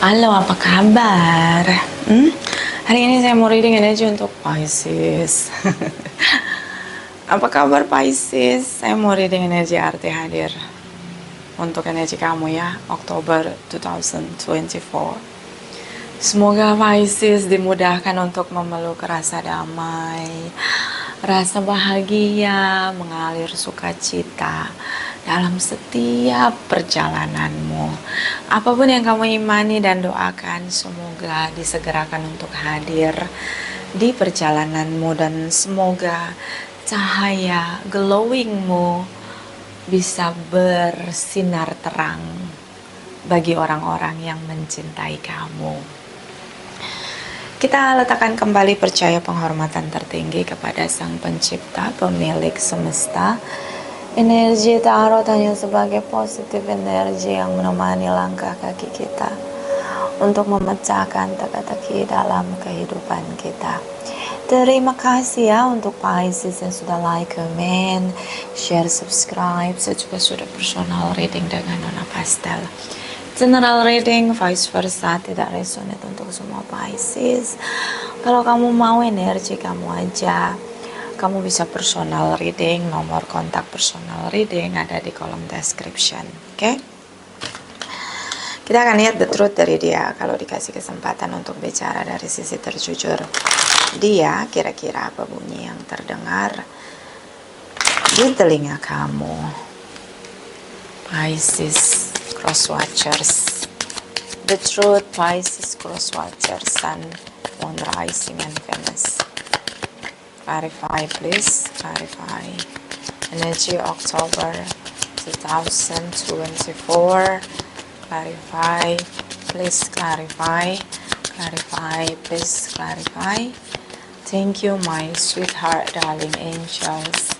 Halo, apa kabar? Hari ini saya mau reading energi untuk Pisces. Apa kabar Pisces? Saya mau reading energi arti hadir untuk energi kamu ya, Oktober 2024. Semoga Pisces dimudahkan untuk memeluk rasa damai, rasa bahagia, mengalir sukacita dalam setiap perjalananmu. Apapun yang kamu imani dan doakan, semoga disegerakan untuk hadir di perjalananmu, dan semoga cahaya glowingmu bisa bersinar terang bagi orang-orang yang mencintai kamu. Kita letakkan kembali percaya penghormatan tertinggi kepada Sang Pencipta, pemilik semesta. Energi tarot hanya sebagai positif energi yang menemani langkah kaki kita untuk memecahkan teka-teki dalam kehidupan kita. Terima kasih ya untuk Pisces yang sudah like, comment, share, subscribe. Saya juga sudah personal reading dengan Nona Pastel. General reading vice versa tidak resonate untuk semua Pisces. Kalau kamu mau energi kamu aja, kamu bisa personal reading. Nomor kontak personal reading ada di kolom description. Oke? Kita akan lihat the truth dari dia. Kalau dikasih kesempatan untuk bicara dari sisi terjujur dia, kira-kira apa bunyi yang terdengar di telinga kamu, Pisces Cross Watchers. The truth, Pisces Cross Watchers, Sun, Moon, Rising, and Venus. Clarify, please. Clarify. Energy October 2024. Clarify, please. Clarify. Clarify, please. Clarify. Thank you, my sweetheart, darling angels.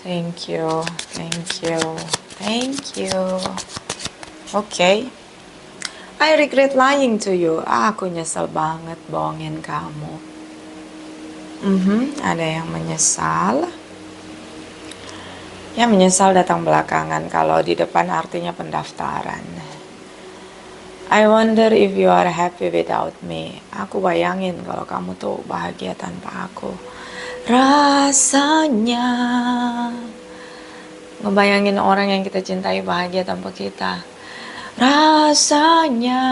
Thank you. Thank you. Thank you. Okay. I regret lying to you. Aku nyesel banget bohongin kamu. Ada yang menyesal. Yang menyesal datang belakangan. Kalau di depan artinya pendaftaran. I wonder if you are happy without me. Aku bayangin kalau kamu tuh bahagia tanpa aku. Rasanya ngebayangin orang yang kita cintai bahagia tanpa kita. Rasanya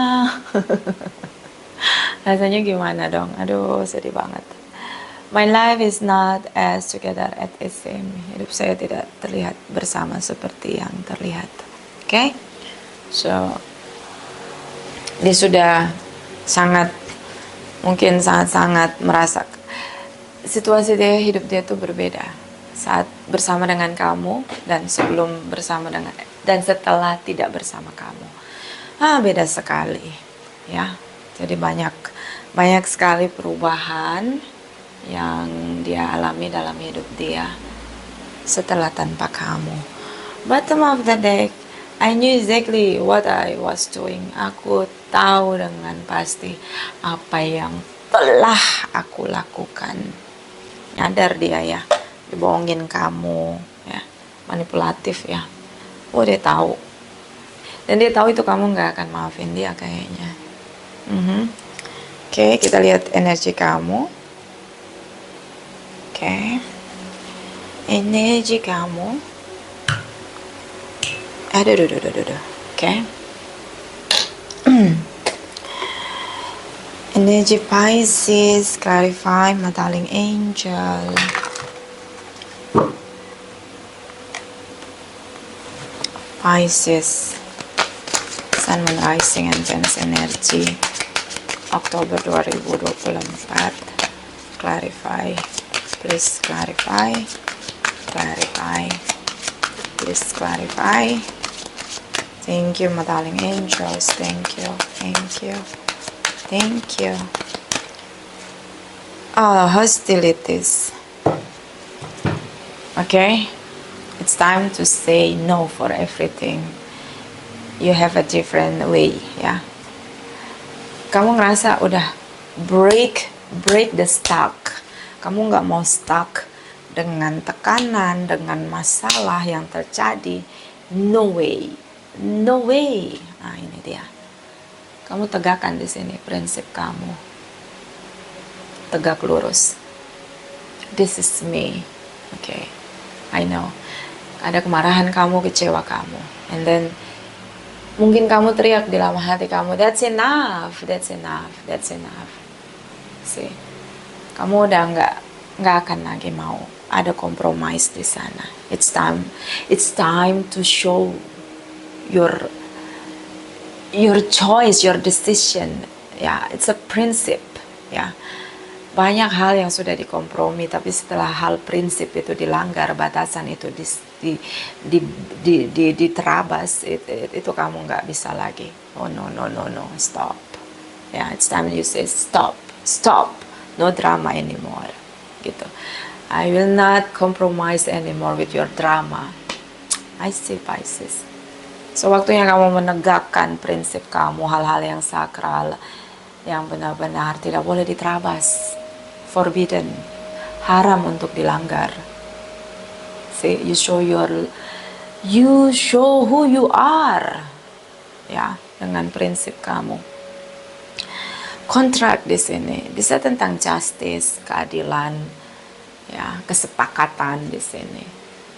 rasanya gimana dong? Aduh, sedih banget. My life is not as together as it seems. Hidup saya tidak terlihat bersama seperti yang terlihat. Okay? So, dia sudah mungkin sangat merasa situasi dia, hidup dia tuh berbeda saat bersama dengan kamu dan sebelum bersama dengan, dan setelah tidak bersama kamu. Beda sekali ya. Jadi banyak sekali perubahan yang dia alami dalam hidup dia setelah tanpa kamu. Bottom of the deck, I knew exactly what I was doing. Aku tahu dengan pasti apa yang telah aku lakukan. Nyadar dia ya, dibohongin kamu ya, manipulatif ya. Dia tahu, dan dia tahu itu kamu nggak akan maafin dia kayaknya. Oke, kita lihat energi kamu. Oke, energi kamu. Aduh. Oke. Energy Pisces, clarify, my darling angel. Pisces, Sun, Moon, Rising, and Venus energy, Oktober 2024. Clarify, please. Clarify. Clarify, please. Clarify. Thank you, my darling angels. Thank you. Thank you. Thank you. Hostilities. Okay, it's time to say no for everything. You have a different way, ya. Kamu ngerasa udah break the stuck. Kamu nggak mau stuck dengan tekanan, dengan masalah yang terjadi. No way. Nah, ini dia. Kamu tegakkan di sini prinsip kamu. Tegak lurus. This is me. Okay. I know. Ada kemarahan kamu, kecewa kamu. And then mungkin kamu teriak di dalam hati kamu, that's enough, that's enough, that's enough. See, kamu udah nggak akan lagi mau ada compromise di sana. It's time to show your choice, your decision. Ya, it's a principle. Ya, banyak hal yang sudah dikompromi, tapi setelah hal prinsip itu dilanggar, batasan itu diterabas, itu kamu nggak bisa lagi. Oh no, stop. Ya, it's time you say stop, no drama anymore, gitu. I will not compromise anymore with your drama. I see, Pisces. So waktunya kamu menegakkan prinsip kamu, hal-hal yang sakral, yang benar-benar tidak boleh diterabas. Forbidden, haram untuk dilanggar. See, you show who you are, ya, dengan prinsip kamu. Kontrak di sini bisa tentang justice, keadilan, ya, kesepakatan di sini.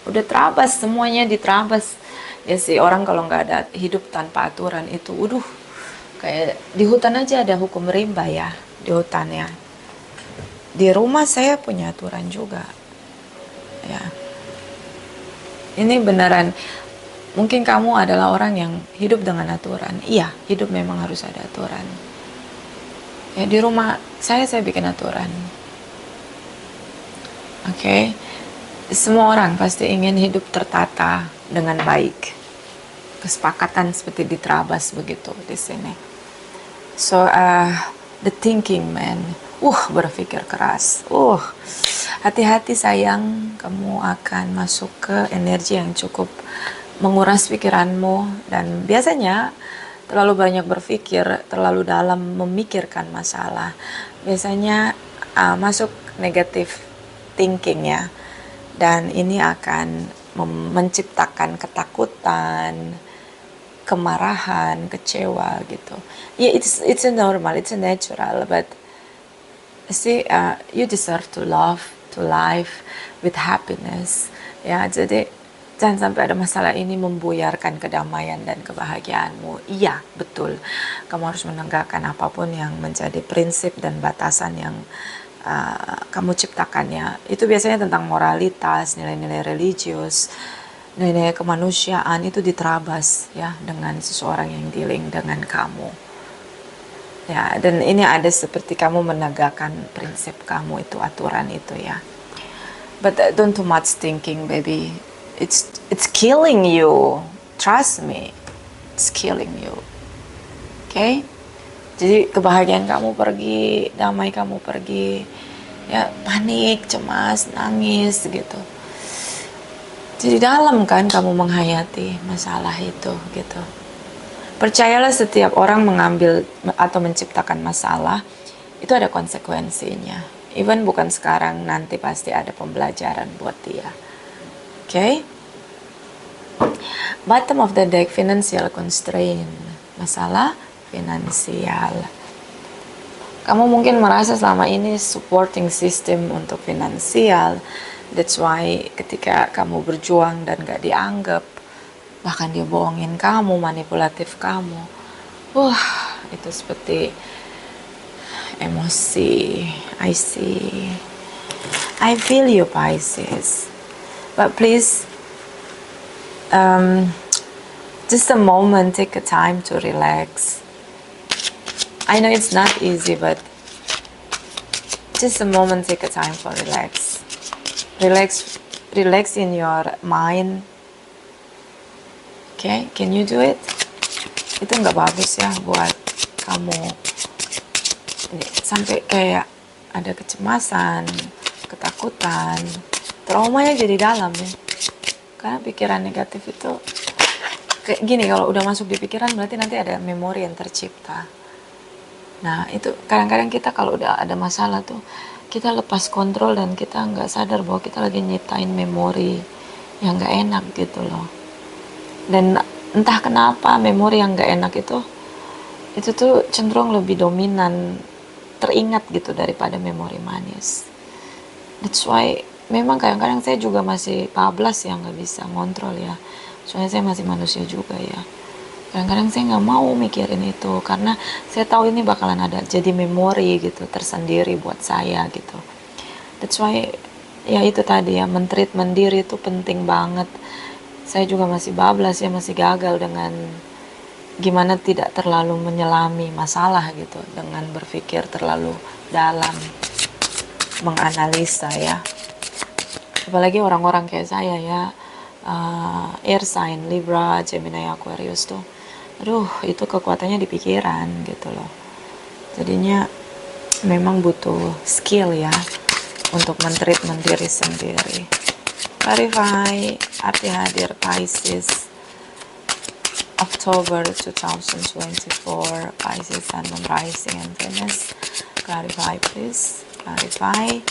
Udah terabas, semuanya diterabas. Ya sih, orang kalau nggak ada hidup tanpa aturan itu, kayak di hutan aja ada hukum rimba ya, di hutan ya. Di rumah saya punya aturan juga, ya. Ini beneran, mungkin kamu adalah orang yang hidup dengan aturan. Iya, hidup memang harus ada aturan. Ya, di rumah saya bikin aturan. Oke. Semua orang pasti ingin hidup tertata dengan baik. Kesepakatan seperti diterabas begitu di sini. So, the thinking man, berpikir keras. Hati-hati sayang, kamu akan masuk ke energi yang cukup menguras pikiranmu, dan biasanya terlalu banyak berpikir, terlalu dalam memikirkan masalah, biasanya masuk negative thinking ya, dan ini akan menciptakan ketakutan, kemarahan, kecewa gitu. Yeah, it's a normal, it's a natural, but see, you deserve to love, to live with happiness. Ya, jadi jangan sampai ada masalah ini membuyarkan kedamaian dan kebahagiaanmu. Iya, betul. Kamu harus menegakkan apapun yang menjadi prinsip dan batasan yang kamu ciptakannya. Itu biasanya tentang moralitas, nilai-nilai religius, nilai kemanusiaan, itu diterabas ya dengan seseorang yang dealing dengan kamu. Ya, dan ini ada seperti kamu menegakkan prinsip kamu itu, aturan itu ya. But don't too much thinking, baby. It's killing you. Trust me. It's killing you. Okay? Jadi kebahagiaan kamu pergi, damai kamu pergi. Ya, panik, cemas, nangis gitu. Jadi dalam kan kamu menghayati masalah itu gitu. Percayalah, setiap orang mengambil atau menciptakan masalah itu ada konsekuensinya. Even bukan sekarang, nanti pasti ada pembelajaran buat dia. Okay? Bottom of the deck, financial constraint. Masalah finansial. Kamu mungkin merasa selama ini supporting system untuk finansial. That's why ketika kamu berjuang dan gak dianggap, bahkan dia bohongin kamu, manipulatif kamu, itu seperti emosi. I see. I feel you, Pisces. But please, just a moment, take a time to relax. I know it's not easy, but just a moment, take a time for relax. Relax in your mind. Okay, can you do it? Itu nggak bagus ya buat kamu. Sampai kayak ada kecemasan, ketakutan, traumanya jadi dalam ya. Karena pikiran negatif itu kayak gini, kalau udah masuk di pikiran berarti nanti ada memori yang tercipta. Nah itu kadang-kadang kita kalau udah ada masalah tuh, kita lepas kontrol dan kita nggak sadar bahwa kita lagi nyiptain memori yang nggak enak gitu loh. Dan entah kenapa memori yang nggak enak itu itu tuh cenderung lebih dominan teringat gitu daripada memori manis. That's why memang kadang-kadang saya juga masih bablas yang nggak bisa ngontrol ya. Soalnya saya masih manusia juga ya. Kadang-kadang saya nggak mau mikirin itu karena saya tahu ini bakalan ada jadi memori gitu tersendiri buat saya gitu. That's why ya itu tadi ya, men-treatment diri itu penting banget. Saya juga masih bablas ya, masih gagal dengan gimana tidak terlalu menyelami masalah gitu dengan berpikir terlalu dalam, menganalisa ya. Apalagi orang-orang kayak saya ya, air sign Libra, Gemini, Aquarius tuh, aduh itu kekuatannya di pikiran gitu loh. Jadinya memang butuh skill ya untuk men-treatment diri sendiri. Clarify arti hadir Pisces October 2024, Pisces Sun, Moon, Rising, and Venus. Clarify please, clarify.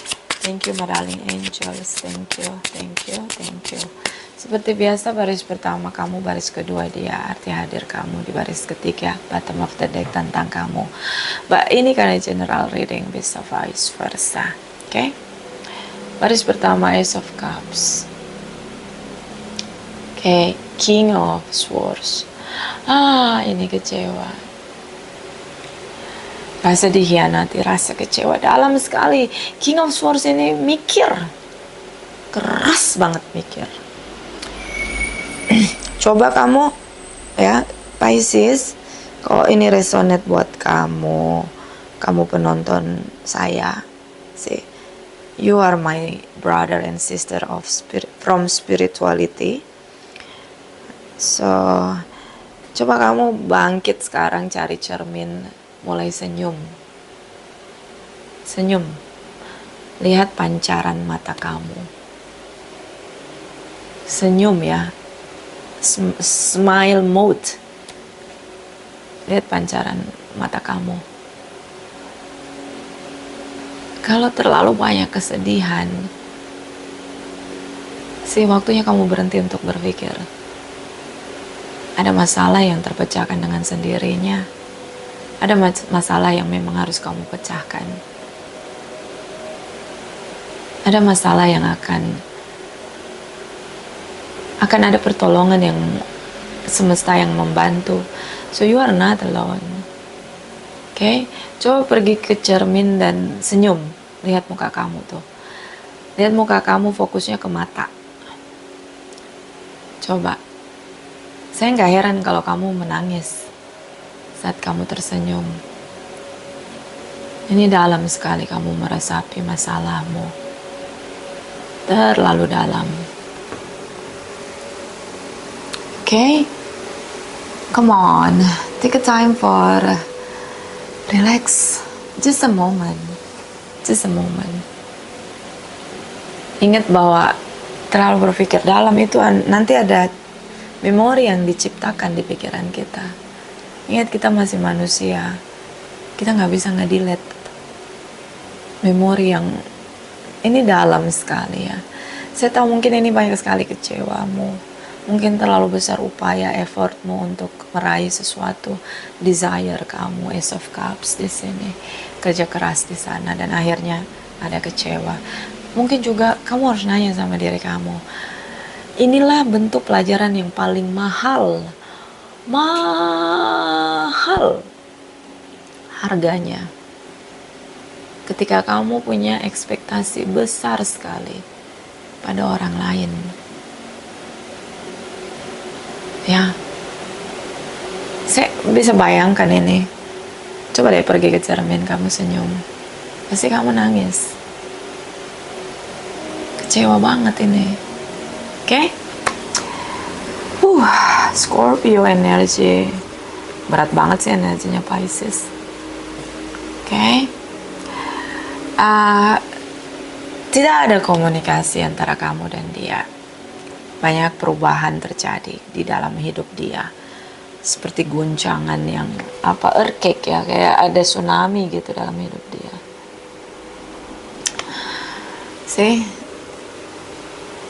Thank you my darling angels, thank you, thank you, thank you. Seperti biasa baris pertama kamu, baris kedua dia, arti hadir kamu, di baris ketiga bottom of the deck tentang kamu. Ini karena general reading, bisa vice versa. Oke? Baris pertama Ace of Cups. Oke, King of Swords. Ini kecewa. Rasa dikhianati, rasa kecewa dalam sekali. King of Swords ini mikir. Keras banget mikir. Coba kamu ya, Pisces, kalau ini resonate buat kamu penonton saya, see, you are my brother and sister of from spirituality. So, coba kamu bangkit sekarang, cari cermin, mulai senyum. Senyum. Lihat pancaran mata kamu. Senyum ya. Smile mode. Lihat pancaran mata kamu. Kalau terlalu banyak kesedihan, sih waktunya kamu berhenti untuk berpikir. Ada masalah yang terpecahkan dengan sendirinya. Ada masalah yang memang harus kamu pecahkan. Ada masalah yang akan ada pertolongan yang semesta yang membantu. So you are not alone. Oke? Coba pergi ke cermin dan senyum. Lihat muka kamu tuh. Lihat muka kamu, fokusnya ke mata. Coba. Saya nggak heran kalau kamu menangis saat kamu tersenyum. Ini dalam sekali kamu meresapi masalahmu. Terlalu dalam. Okay? Come on. Take a time for relax. Just a moment. Just a moment. Ingat bahwa terlalu berpikir dalam itu nanti ada memori yang diciptakan di pikiran kita. Ingat kita masih manusia. Kita nggak bisa nge-delete memori yang ini dalam sekali ya. Saya tahu mungkin ini banyak sekali kecewamu. Mungkin terlalu besar upaya, effortmu untuk meraih sesuatu, desire kamu, Ace of Cups di sini, kerja keras di sana, dan akhirnya ada kecewa. Mungkin juga kamu harus nanya sama diri kamu, inilah bentuk pelajaran yang paling mahal harganya. Ketika kamu punya ekspektasi besar sekali pada orang lain. Ya, saya bisa bayangkan ini. Coba deh pergi ke cermin, kamu senyum. Pasti kamu nangis. Kecewa banget ini. Oke? Scorpio energi. Berat banget sih energinya Pisces. Oke? Tidak ada komunikasi antara kamu dan dia. Banyak perubahan terjadi di dalam hidup dia. Seperti guncangan yang earthquake ya, kayak ada tsunami gitu dalam hidup dia.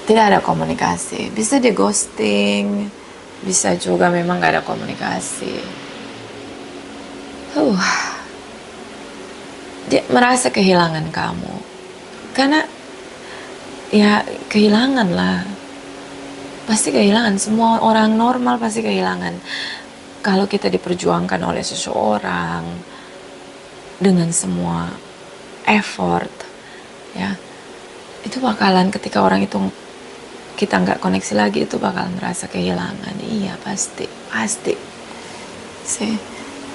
Tidak ada komunikasi. Bisa di ghosting, bisa juga memang gak ada komunikasi. Dia merasa kehilangan kamu. Karena ya kehilangan lah. Pasti kehilangan, semua orang normal pasti kehilangan. Kalau kita diperjuangkan oleh seseorang dengan semua effort, ya, itu bakalan ketika orang itu kita nggak koneksi lagi, itu bakalan merasa kehilangan. Iya, pasti sih.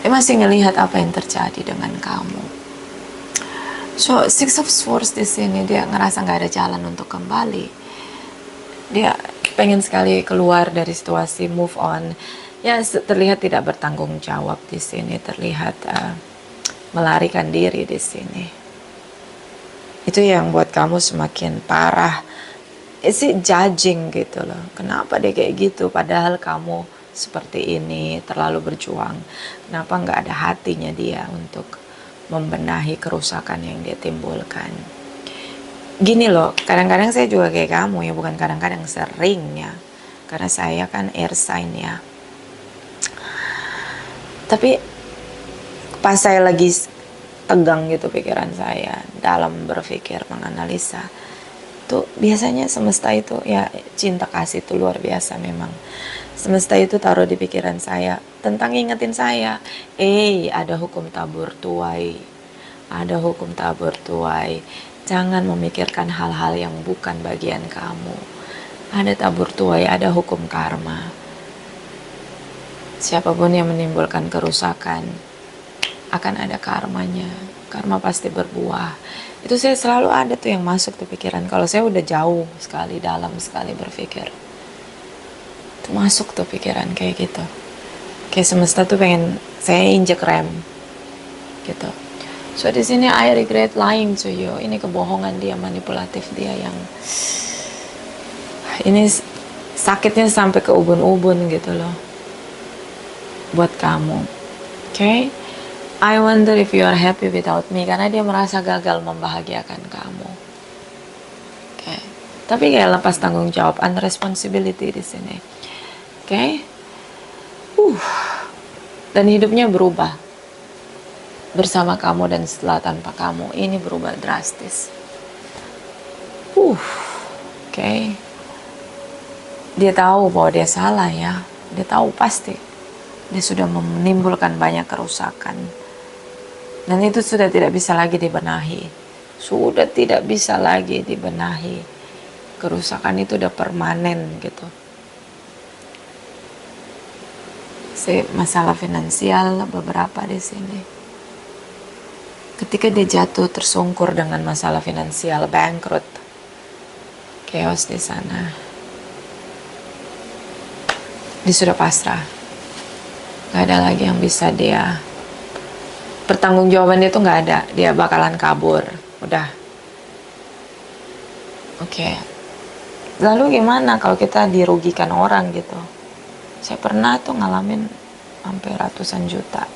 Dia masih ngelihat apa yang terjadi dengan kamu. So Six of Swords di sini dia ngerasa nggak ada jalan untuk kembali. Dia pengen sekali keluar dari situasi, move on. Ya, terlihat tidak bertanggung jawab di sini, terlihat melarikan diri di sini. Itu yang buat kamu semakin parah. Sih judging gitu loh. Kenapa dia kayak gitu? Padahal kamu seperti ini, terlalu berjuang. Kenapa nggak ada hatinya dia untuk membenahi kerusakan yang dia timbulkan? Gini loh, kadang-kadang saya juga kayak kamu ya, bukan kadang-kadang, sering ya. Karena saya kan air sign ya. Tapi pas saya lagi tegang gitu pikiran saya dalam berpikir, menganalisa, tuh biasanya semesta itu ya, cinta kasih itu luar biasa memang. Semesta itu taruh di pikiran saya tentang ngingetin saya, ada hukum tabur tuai. Ada hukum tabur tuai. Jangan memikirkan hal-hal yang bukan bagian kamu. Ada tabur tuai, ada hukum karma. Siapapun yang menimbulkan kerusakan akan ada karmanya. Karma pasti berbuah. Itu saya selalu ada tuh yang masuk di pikiran. Kalau saya udah jauh sekali, dalam sekali berpikir, itu masuk tuh pikiran kayak gitu. Kayak semesta tuh pengen saya injek rem gitu. So di sini I regret lying to you. Ini kebohongan dia, manipulatif dia yang ini sakitnya sampai ke ubun-ubun gitu loh buat kamu. Okay? I wonder if you are happy without me, karena dia merasa gagal membahagiakan kamu. Okay? Tapi kayak lepas tanggung jawab, unresponsibility di sini. Okay? Dan hidupnya berubah bersama kamu dan setelah tanpa kamu. Ini berubah drastis. Okay. Dia tahu bahwa dia salah ya. Dia tahu pasti. Dia sudah menimbulkan banyak kerusakan. Dan itu sudah tidak bisa lagi dibenahi. Sudah tidak bisa lagi dibenahi. Kerusakan itu udah permanen gitu. Masalah finansial beberapa di sini. Ketika dia jatuh tersungkur dengan masalah finansial, bangkrut, chaos di sana, dia sudah pasrah. Gak ada lagi yang bisa dia, pertanggungjawaban dia tuh gak ada. Dia bakalan kabur. Udah. Oke. Lalu gimana kalau kita dirugikan orang gitu? Saya pernah tuh ngalamin sampai ratusan juta.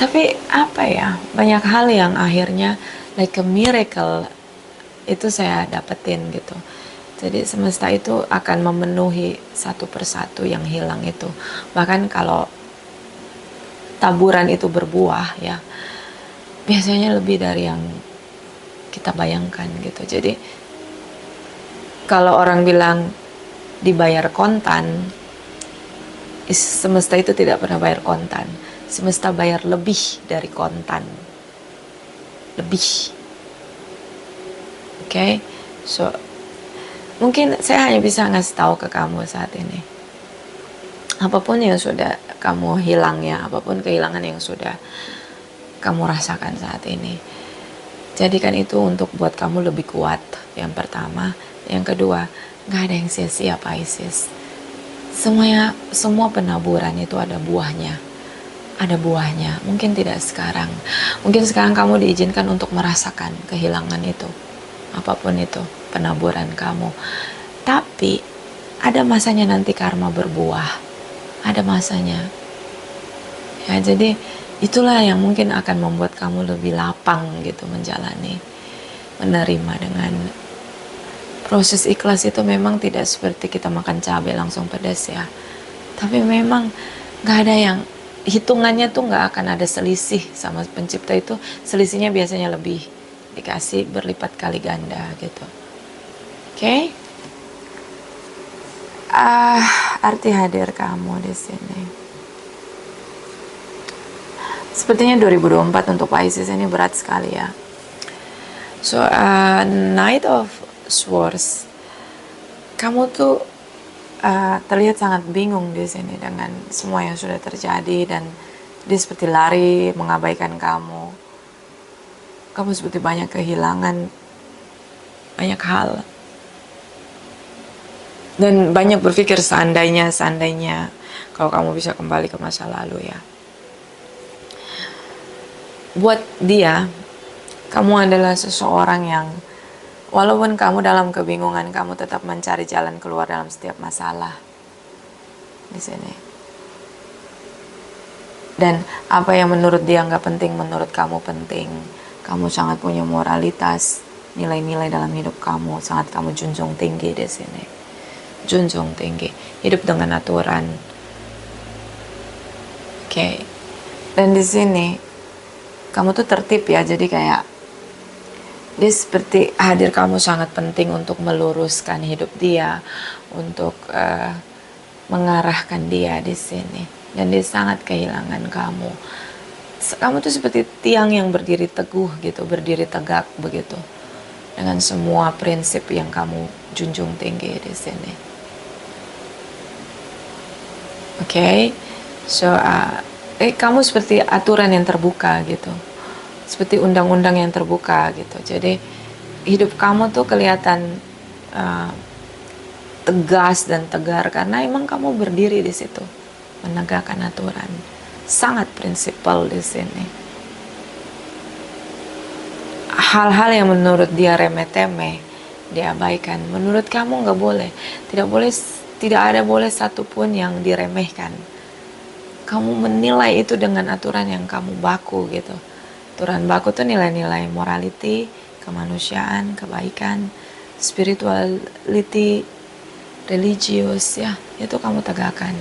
Tapi apa ya, banyak hal yang akhirnya like a miracle itu saya dapetin gitu. Jadi semesta itu akan memenuhi satu persatu yang hilang itu. Bahkan kalau taburan itu berbuah ya, biasanya lebih dari yang kita bayangkan gitu. Jadi kalau orang bilang dibayar kontan, semesta itu tidak pernah bayar kontan. Semesta bayar lebih dari kontan. Lebih. Okay? So, mungkin saya hanya bisa ngasih tahu ke kamu saat ini. Apapun yang sudah kamu hilang ya, apapun kehilangan yang sudah kamu rasakan saat ini, jadikan itu untuk buat kamu lebih kuat. Yang pertama. Yang kedua, gak ada yang sia-sia Pisces. Semua penaburan itu ada buahnya. Ada buahnya, mungkin tidak sekarang. Mungkin sekarang kamu diizinkan untuk merasakan kehilangan itu. Apapun itu, penaburan kamu. Tapi, ada masanya nanti karma berbuah. Ada masanya. Ya, jadi itulah yang mungkin akan membuat kamu lebih lapang gitu menjalani. Menerima dengan proses ikhlas itu memang tidak seperti kita makan cabai langsung pedas ya. Tapi memang gak ada yang hitungannya tuh nggak akan ada selisih sama pencipta itu, selisihnya biasanya lebih dikasih berlipat kali ganda gitu. Oke? Arti hadir kamu di sini. Sepertinya 2024 untuk Pisces ini berat sekali ya. So, Knight of Swords, kamu tuh terlihat sangat bingung di sini dengan semua yang sudah terjadi, dan dia seperti lari mengabaikan kamu. Kamu seperti banyak kehilangan banyak hal, dan banyak berpikir seandainya kalau kamu bisa kembali ke masa lalu ya. Buat dia, kamu adalah seseorang yang walaupun kamu dalam kebingungan, kamu tetap mencari jalan keluar dalam setiap masalah di sini. Dan apa yang menurut dia nggak penting, menurut kamu penting. Kamu sangat punya moralitas, nilai-nilai dalam hidup kamu sangat kamu junjung tinggi di sini. Junjung tinggi, hidup dengan aturan. Oke. Dan di sini kamu tuh tertib ya, jadi kayak dia seperti hadir kamu sangat penting untuk meluruskan hidup dia, untuk mengarahkan dia di sini. Dan dia sangat kehilangan kamu. Kamu tuh seperti tiang yang berdiri teguh gitu, berdiri tegak begitu, dengan semua prinsip yang kamu junjung tinggi di sini. Oke, so kamu seperti aturan yang terbuka gitu, seperti undang-undang yang terbuka gitu. Jadi hidup kamu tuh kelihatan tegas dan tegar karena emang kamu berdiri di situ, menegakkan aturan. Sangat prinsipal di sini. Hal-hal yang menurut dia remeh-temeh, dia abaikan. Menurut kamu nggak boleh. Tidak ada boleh satupun yang diremehkan. Kamu menilai itu dengan aturan yang kamu baku gitu. Aturan baku tuh nilai-nilai morality, kemanusiaan, kebaikan, spirituality, religius ya, itu kamu tegakkan.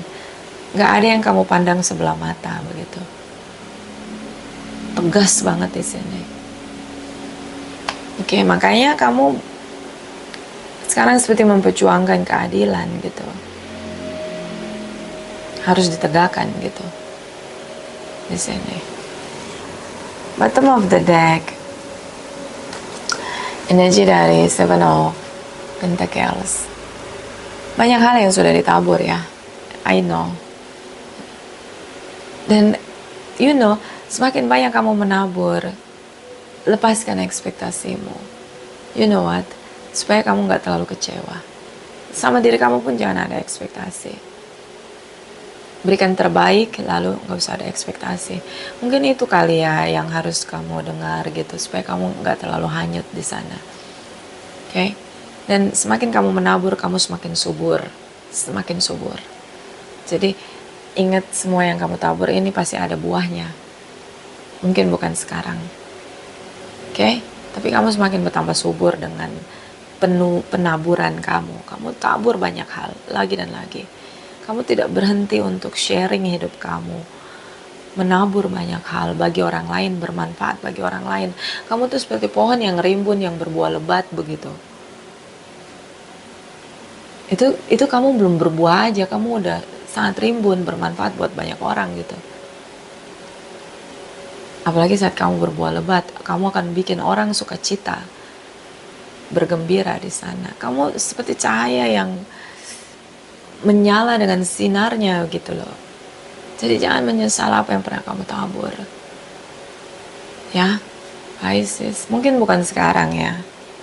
Gak ada yang kamu pandang sebelah mata begitu. Tegas banget di sini. Oke, makanya kamu sekarang seperti memperjuangkan keadilan gitu. Harus ditegakkan gitu di sini. Bottom of the deck, energi dari Seven of Pentacles. Banyak hal yang sudah ditabur ya, I know. Dan you know, semakin banyak kamu menabur, lepaskan ekspektasimu. You know what? Supaya kamu gak terlalu kecewa. Sama diri kamu pun jangan ada ekspektasi. Berikan terbaik, lalu gak usah ada ekspektasi. Mungkin itu kali ya yang harus kamu dengar gitu, supaya kamu gak terlalu hanyut di sana. Oke? Dan semakin kamu menabur, kamu semakin subur. Semakin subur. Jadi ingat, semua yang kamu tabur ini pasti ada buahnya. Mungkin bukan sekarang. Oke? Tapi kamu semakin bertambah subur dengan penuh penaburan kamu. Kamu tabur banyak hal, lagi dan lagi. Kamu tidak berhenti untuk sharing hidup kamu. Menabur banyak hal bagi orang lain, bermanfaat bagi orang lain. Kamu tuh seperti pohon yang rimbun, yang berbuah lebat begitu. Itu kamu belum berbuah aja, kamu udah sangat rimbun, bermanfaat buat banyak orang gitu. Apalagi saat kamu berbuah lebat, kamu akan bikin orang sukacita, bergembira di sana. Kamu seperti cahaya yang menyala dengan sinarnya gitu loh. Jadi jangan menyesal apa yang pernah kamu tabur. Ya, Pisces. Mungkin bukan sekarang ya.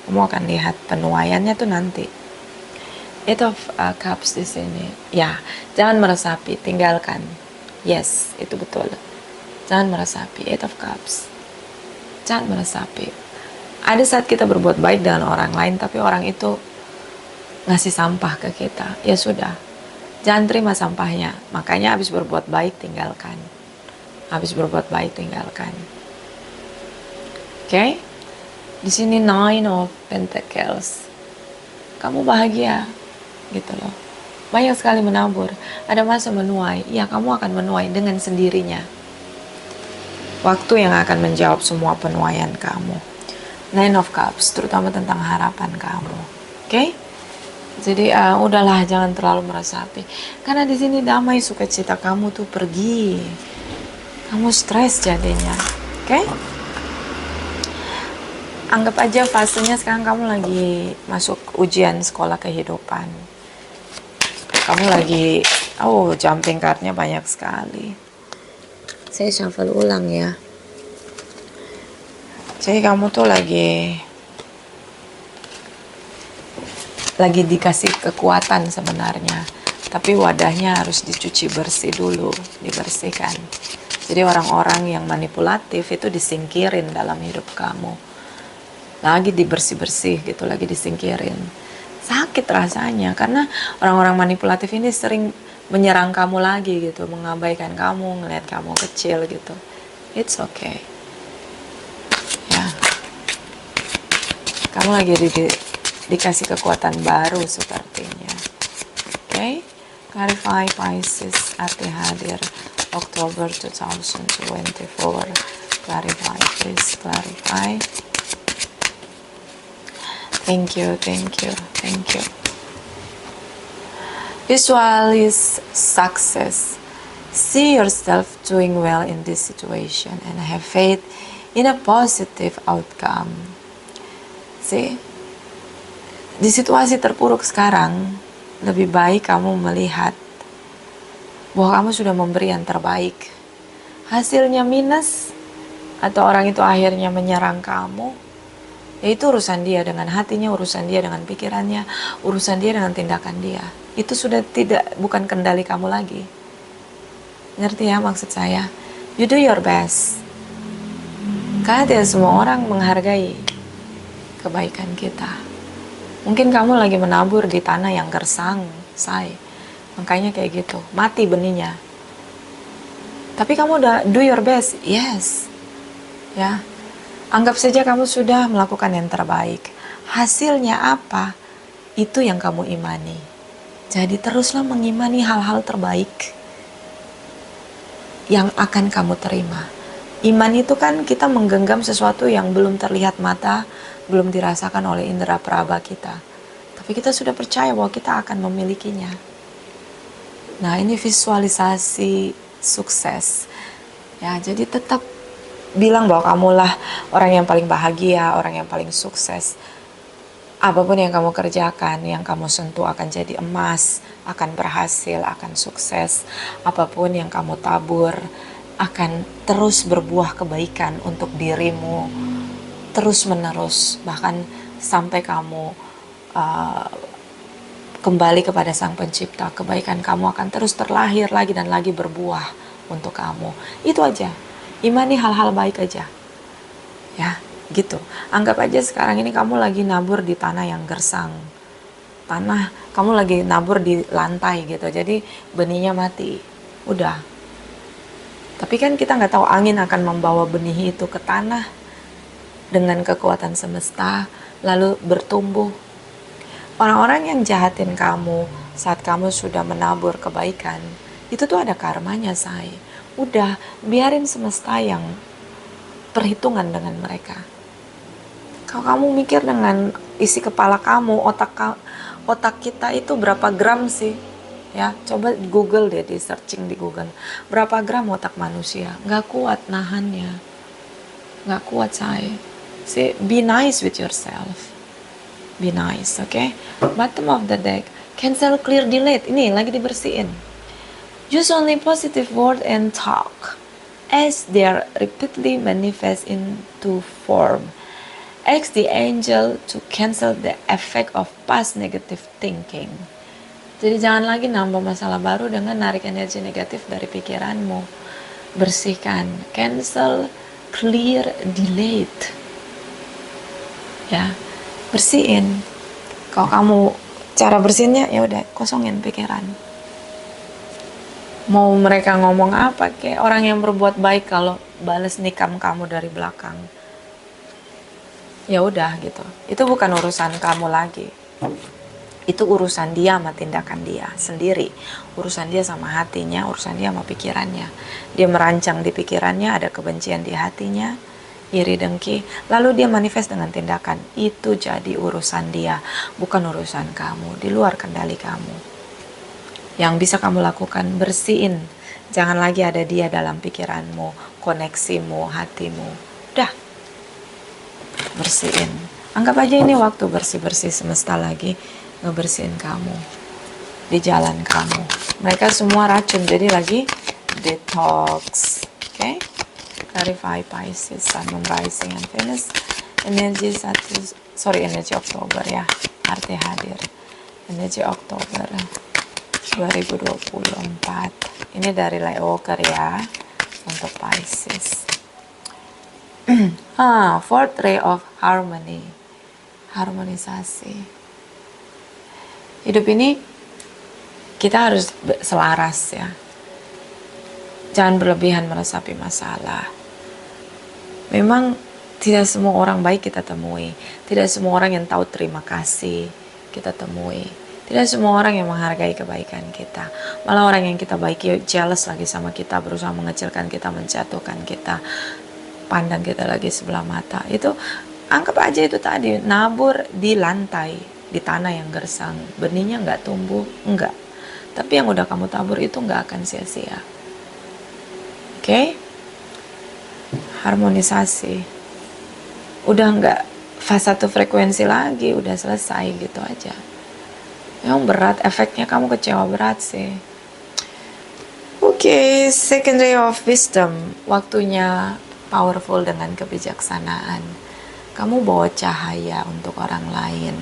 Kamu akan lihat penuaiannya tuh nanti. Eight of Cups di sini. Ya, jangan meresapi, tinggalkan. Yes, itu betul. Jangan meresapi. Eight of Cups. Jangan meresapi. Ada saat kita berbuat baik dengan orang lain, tapi orang itu ngasih sampah ke kita. Ya sudah, jangan terima sampahnya. Makanya habis berbuat baik, tinggalkan. Habis berbuat baik, tinggalkan. Oke? Di sini Nine of Pentacles. Kamu bahagia. Gitu loh. banyak sekali menabur. Ada masa menuai, ya kamu akan menuai dengan sendirinya. Waktu yang akan menjawab semua penuaian kamu. Nine of Cups, terutama tentang harapan kamu. Oke? Jadi udahlah, jangan terlalu meresapi. Karena di sini damai sukacita kamu tuh pergi. Kamu stres jadinya. Oke? Anggap aja fasenya sekarang kamu lagi masuk ujian sekolah kehidupan. Kamu lagi, jumping cardnya banyak sekali. Saya shuffle ulang ya. Jadi kamu tuh lagi dikasih kekuatan sebenarnya. Tapi wadahnya harus dicuci bersih dulu, dibersihkan. Jadi orang-orang yang manipulatif itu disingkirin dalam hidup kamu. Lagi dibersih-bersih gitu, lagi disingkirin. Sakit rasanya karena orang-orang manipulatif ini sering menyerang kamu lagi gitu, mengabaikan kamu, ngeliat kamu kecil gitu. It's okay. Ya. Kamu lagi dikasih kekuatan baru sepertinya. Okay? Clarify Pisces, arti hadir Oktober 2024. Clarify, please clarify. Thank you. Visualize success. See yourself doing well in this situation and have faith in a positive outcome. See? Di situasi terpuruk sekarang, lebih baik kamu melihat bahwa kamu sudah memberi yang terbaik. Hasilnya minus, atau orang itu akhirnya menyerang kamu, ya itu urusan dia dengan hatinya, urusan dia dengan pikirannya, urusan dia dengan tindakan dia. Itu sudah bukan kendali kamu lagi. Ngerti ya maksud saya? You do your best. Karena tidak semua orang menghargai kebaikan kita. Mungkin kamu lagi menabur di tanah yang gersang, say. Makanya kayak gitu, mati benihnya. Tapi kamu udah do your best, yes. Ya, anggap saja kamu sudah melakukan yang terbaik. Hasilnya apa? Itu yang kamu imani. Jadi teruslah mengimani hal-hal terbaik yang akan kamu terima. Iman itu kan kita menggenggam sesuatu yang belum terlihat mata, belum dirasakan oleh indera peraba kita. Tapi kita sudah percaya bahwa kita akan memilikinya. Nah, ini visualisasi sukses. Ya, jadi tetap bilang bahwa kamulah orang yang paling bahagia, orang yang paling sukses. Apapun yang kamu kerjakan, yang kamu sentuh akan jadi emas, akan berhasil, akan sukses. Apapun yang kamu tabur akan terus berbuah kebaikan untuk dirimu, terus menerus, bahkan sampai kamu kembali kepada Sang Pencipta. Kebaikan kamu akan terus terlahir lagi dan lagi berbuah untuk kamu. Itu aja, imani hal-hal baik aja ya, gitu. Anggap aja sekarang ini kamu lagi nabur di tanah yang gersang, kamu lagi nabur di lantai gitu, jadi benihnya mati, udah. Tapi kan kita nggak tahu angin akan membawa benih itu ke tanah dengan kekuatan semesta, lalu bertumbuh. Orang-orang yang jahatin kamu saat kamu sudah menabur kebaikan, itu tuh ada karmanya, say. Udah, biarin semesta yang perhitungan dengan mereka. Kalau kamu mikir dengan isi kepala kamu, otak kita itu berapa gram sih? Ya, coba Google deh, di searching di Google. Berapa gram otak manusia? Nggak kuat nahannya. Nggak kuat, say. See, be nice with yourself. Be nice, okay? Bottom of the deck. Cancel, clear, delete. Ini lagi dibersihin. Use only positive word and talk as they are repeatedly manifest into form. Ask the angel to cancel the effect of past negative thinking. Jadi jangan lagi nambah masalah baru dengan narik energi negatif dari pikiranmu. Bersihkan, cancel, clear, delete. Ya, bersihin. Kalau kamu cara bersihinnya, ya udah kosongin pikiran. Mau mereka ngomong apa, kayak orang yang berbuat baik kalau balas nikam kamu dari belakang, ya udah gitu. Itu bukan urusan kamu lagi. Itu urusan dia sama tindakan dia sendiri, urusan dia sama hatinya, urusan dia sama pikirannya. Dia merancang di pikirannya, ada kebencian di hatinya, iri dengki, lalu dia manifest dengan tindakan. Itu jadi urusan dia, bukan urusan kamu, di luar kendali kamu. Yang bisa kamu lakukan, bersihin. Jangan lagi ada dia dalam pikiranmu, koneksimu, hatimu. Udah, bersihin. Anggap aja ini waktu bersih-bersih semesta lagi ngebersihin kamu di jalan kamu. Mereka semua racun, jadi lagi detox. Oke? Clarify Pisces, Sun, Moon, Rising, and Venus. Energi energi Oktober ya. Arti hadir. Energi Oktober 2024. Ini dari Lightworker ya. Untuk Pisces. Fourth ray of harmony. Harmonisasi. Hidup ini kita harus selaras ya. Jangan berlebihan meresapi masalah. Memang tidak semua orang baik kita temui. Tidak semua orang yang tahu terima kasih kita temui. Tidak semua orang yang menghargai kebaikan kita. Malah orang yang kita baiki jealous lagi sama kita, berusaha mengecilkan kita, menjatuhkan kita, pandang kita lagi sebelah mata. Itu anggap aja itu tadi nabur di lantai, di tanah yang gersang. Benihnya nggak tumbuh, enggak. Tapi yang udah kamu tabur itu nggak akan sia-sia. Oke? Harmonisasi. Udah nggak fase satu frekuensi lagi, udah selesai gitu aja. Yang berat, efeknya kamu kecewa berat sih. Oke, second ray of wisdom. Waktunya powerful dengan kebijaksanaan. Kamu bawa cahaya untuk orang lain.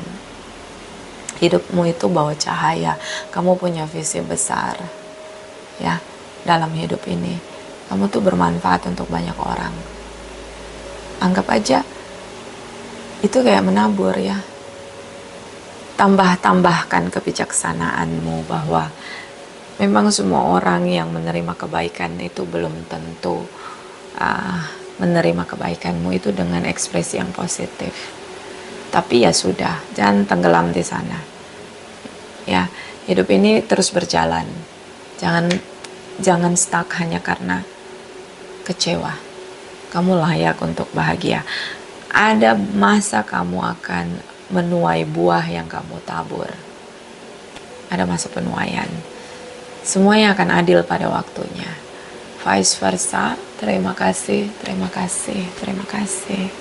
Hidupmu itu bawa cahaya. Kamu punya visi besar. Ya, dalam hidup ini. Kamu tuh bermanfaat untuk banyak orang. Anggap aja itu kayak menabur ya. Tambahkan kebijaksanaanmu bahwa memang semua orang yang menerima kebaikan itu belum tentu menerima kebaikanmu itu dengan ekspresi yang positif. Tapi ya sudah, jangan tenggelam di sana. Ya, hidup ini terus berjalan. Jangan stuck hanya karena kecewa. Kamu layak untuk bahagia. Ada masa kamu akan menuai buah yang kamu tabur. Ada masa penuaian. Semuanya akan adil pada waktunya. Vice versa. Terima kasih, terima kasih, terima kasih.